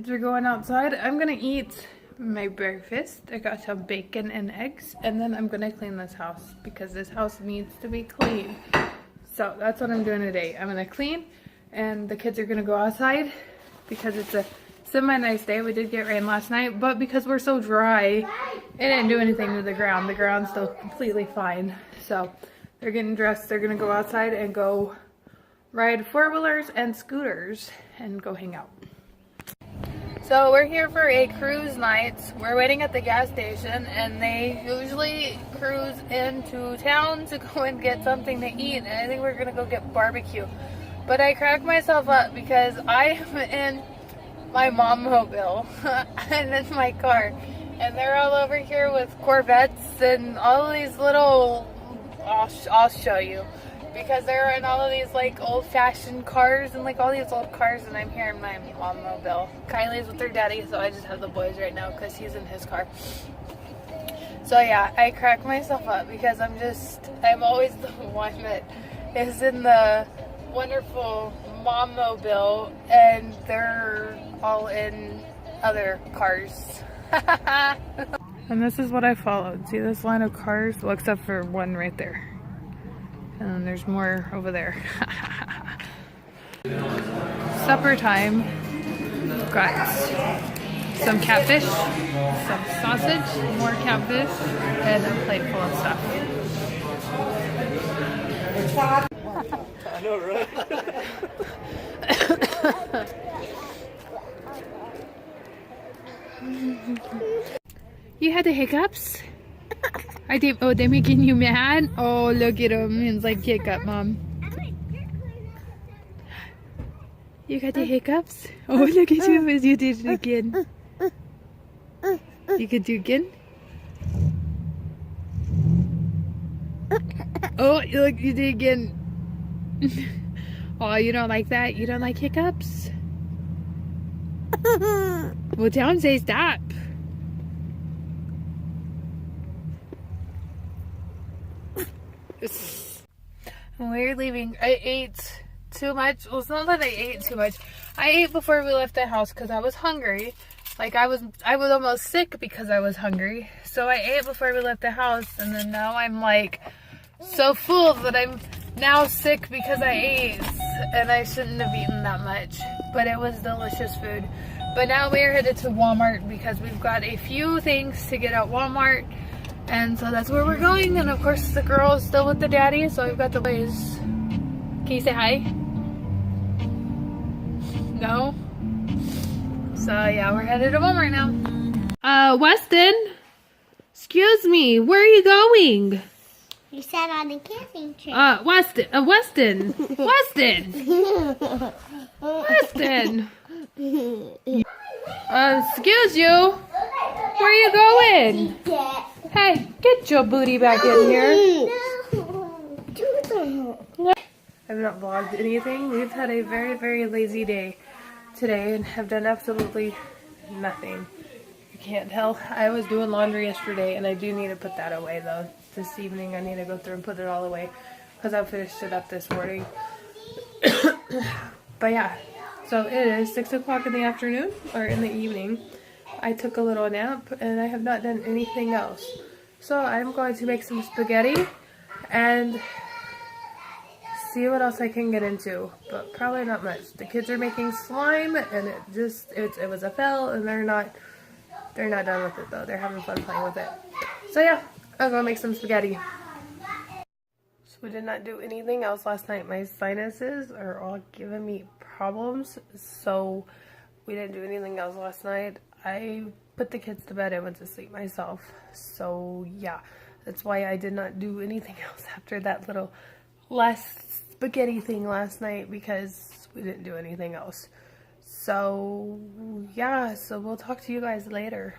kids are going outside. I'm gonna eat my breakfast. I got some bacon and eggs, and then I'm gonna clean this house because this house needs to be clean. So that's what I'm doing today. I'm gonna clean, and the kids are gonna go outside because it's a semi-nice day. We did get rain last night, but because we're so dry, it didn't do anything to the ground. The ground's still completely fine. So they're getting dressed. They're gonna go outside and go ride four-wheelers and scooters and go hang out. So we're here for a cruise night. We're waiting at the gas station, and they usually cruise into town to go and get something to eat, and I think we're gonna go get barbecue. But I cracked myself up because I am in my mom mobile and in my car, and they're all over here with Corvettes and all these little, I'll show you, because they're in all of these like old-fashioned cars and like all these old cars, and I'm here in my mom mobile. Kylie's with her daddy, so I just have the boys right now because he's in his car. So yeah, I crack myself up because I'm always the one that is in the wonderful mom mobile, and they're all in other cars. And this is what I followed. See this line of cars? Well, except for one right there. And then there's more over there. Supper time. We've got some catfish, some sausage, more catfish, and a plate full of stuff. I know, right? You had the hiccups? Oh, they're making you mad? Oh, look at him. He's like, hiccup, Mom. You got the hiccups? Oh, look at you as you did it again. You could do again? Oh, look, you did again. Oh, you don't like that? You don't like hiccups? Well, tell him, say stop. We're leaving. I ate too much. Well, it's not that I ate too much. I ate before we left the house because I was hungry. Like I was almost sick because I was hungry. So I ate before we left the house, and then now I'm like so full that I'm now sick because I ate, and I shouldn't have eaten that much. But it was delicious food. But now we're headed to Walmart because we've got a few things to get at Walmart. And so that's where we're going, and of course the girl is still with the daddy, so I've got the boys. Can you say hi? No? So yeah, we're headed to Walmart now. Weston? Excuse me, where are you going? You sat on the camping trip. Weston! Weston! Excuse you? Where are you going? Hey, get your booty back in here. I've not vlogged anything. We've had a very, very lazy day today and have done absolutely nothing. You can't tell. I was doing laundry yesterday, and I do need to put that away though. This evening I need to go through and put it all away because I finished it up this morning. But yeah, so it is 6 o'clock in the afternoon, or in the evening. I took a little nap, and I have not done anything else. So I'm going to make some spaghetti and see what else I can get into, but probably not much. The kids are making slime, and it was a fail, and they're not done with it though. They're having fun playing with it. So yeah, I'll go make some spaghetti. So we did not do anything else last night. My sinuses are all giving me problems, so we didn't do anything else last night. I put the kids to bed and went to sleep myself. So yeah, that's why I did not do anything else after that little last spaghetti thing last night, because we didn't do anything else. So yeah, so we'll talk to you guys later.